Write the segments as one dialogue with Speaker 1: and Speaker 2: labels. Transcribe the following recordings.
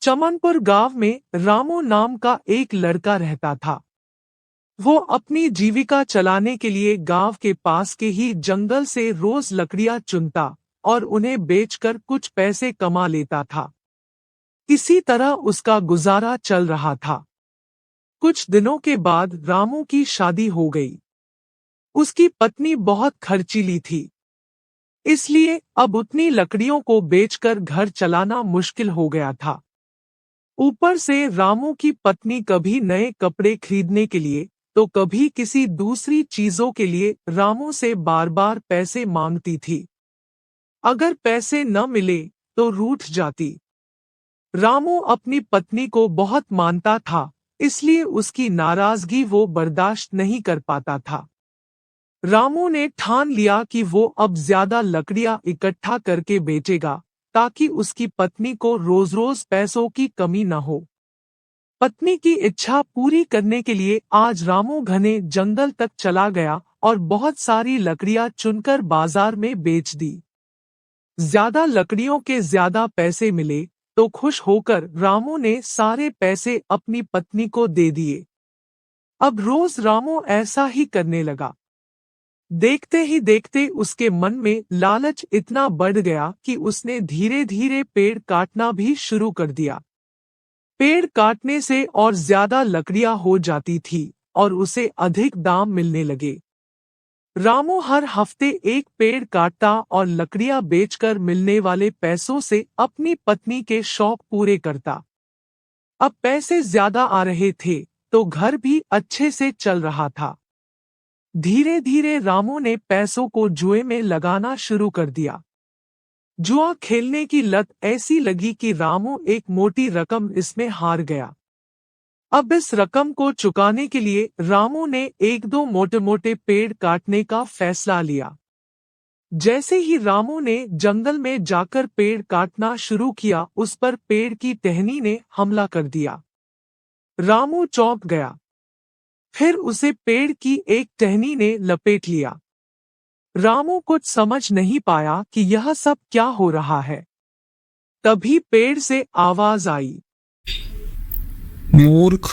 Speaker 1: चमनपुर गांव में रामू नाम का एक लड़का रहता था। वो अपनी जीविका चलाने के लिए गांव के पास के ही जंगल से रोज लकड़ियां चुनता और उन्हें बेचकर कुछ पैसे कमा लेता था। इसी तरह उसका गुजारा चल रहा था। कुछ दिनों के बाद रामू की शादी हो गई। उसकी पत्नी बहुत खर्चीली थी, इसलिए अब उतनी लकड़ियों को बेचकर घर चलाना मुश्किल हो गया था। ऊपर से रामू की पत्नी कभी नए कपड़े खरीदने के लिए तो कभी किसी दूसरी चीजों के लिए रामू से बार बार पैसे मांगती थी। अगर पैसे न मिले तो रूठ जाती। रामू अपनी पत्नी को बहुत मानता था, इसलिए उसकी नाराजगी वो बर्दाश्त नहीं कर पाता था। रामू ने ठान लिया कि वो अब ज्यादा लकड़ियां इकट्ठा करके बेचेगा, ताकि उसकी पत्नी को रोज रोज पैसों की कमी न हो। पत्नी की इच्छा पूरी करने के लिए आज रामू घने जंगल तक चला गया और बहुत सारी लकड़ियां चुनकर बाजार में बेच दी। ज्यादा लकड़ियों के ज्यादा पैसे मिले तो खुश होकर रामू ने सारे पैसे अपनी पत्नी को दे दिए। अब रोज रामू ऐसा ही करने लगा। देखते ही देखते उसके मन में लालच इतना बढ़ गया कि उसने धीरे धीरे पेड़ काटना भी शुरू कर दिया। पेड़ काटने से और ज्यादा लकड़ियां हो जाती थी और उसे अधिक दाम मिलने लगे। रामू हर हफ्ते एक पेड़ काटता और लकड़ियां बेचकर मिलने वाले पैसों से अपनी पत्नी के शौक पूरे करता। अब पैसे ज्यादा आ रहे थे तो घर भी अच्छे से चल रहा था। धीरे धीरे रामू ने पैसों को जुए में लगाना शुरू कर दिया। जुआ खेलने की लत ऐसी लगी कि रामू एक मोटी रकम इसमें हार गया। अब इस रकम को चुकाने के लिए रामू ने एक दो मोटे मोटे पेड़ काटने का फैसला लिया। जैसे ही रामू ने जंगल में जाकर पेड़ काटना शुरू किया, उस पर पेड़ की टहनी ने हमला कर दिया। रामू चौंक गया। फिर उसे पेड़ की एक टहनी ने लपेट लिया। रामू कुछ समझ नहीं पाया कि यह सब क्या हो रहा है। तभी पेड़ से आवाज आई,
Speaker 2: मूर्ख,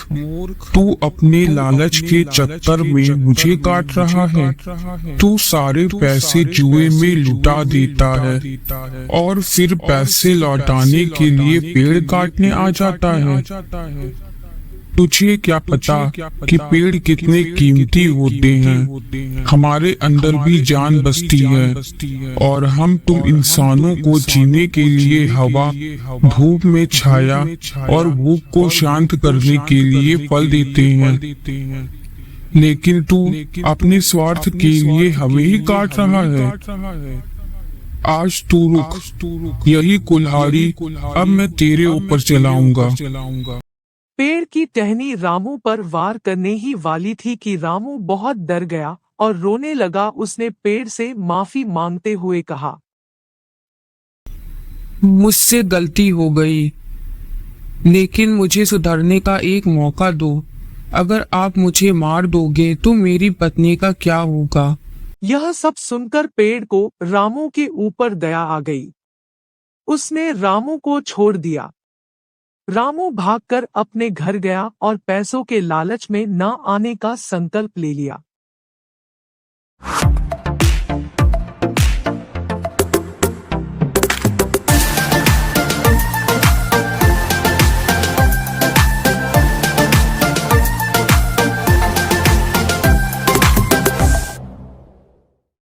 Speaker 2: तू अपने लालच के चक्कर में मुझे काट रहा है। तू सारे पैसे जुए में लुटा देता है और फिर पैसे लौटाने के लिए पेड़ काटने आ जाता है। तुझे क्या पता कि पेड़ कितने कीमती होते हैं। हमारे अंदर भी जान बसती है और हम तुम इंसानों को जीने के लिए हवा, धूप में छाया और भूख को शांत करने के लिए फल देते हैं। लेकिन तू अपने स्वार्थ के लिए हमें ही काट रहा है। आज तू रुक, यही कुल्हाड़ी अब मैं तेरे ऊपर चलाऊंगा।
Speaker 1: पेड़ की टहनी रामू पर वार करने ही वाली थी कि रामू बहुत डर गया और रोने लगा। उसने पेड़ से माफी मांगते हुए कहा,
Speaker 3: मुझसे गलती हो गई, लेकिन मुझे सुधरने का एक मौका दो। अगर आप मुझे मार दोगे तो मेरी पत्नी का क्या होगा?
Speaker 1: यह सब सुनकर पेड़ को रामू के ऊपर दया आ गई। उसने रामू को छोड़ दिया। रामू भागकर अपने घर गया और पैसों के लालच में न आने का संकल्प ले लिया।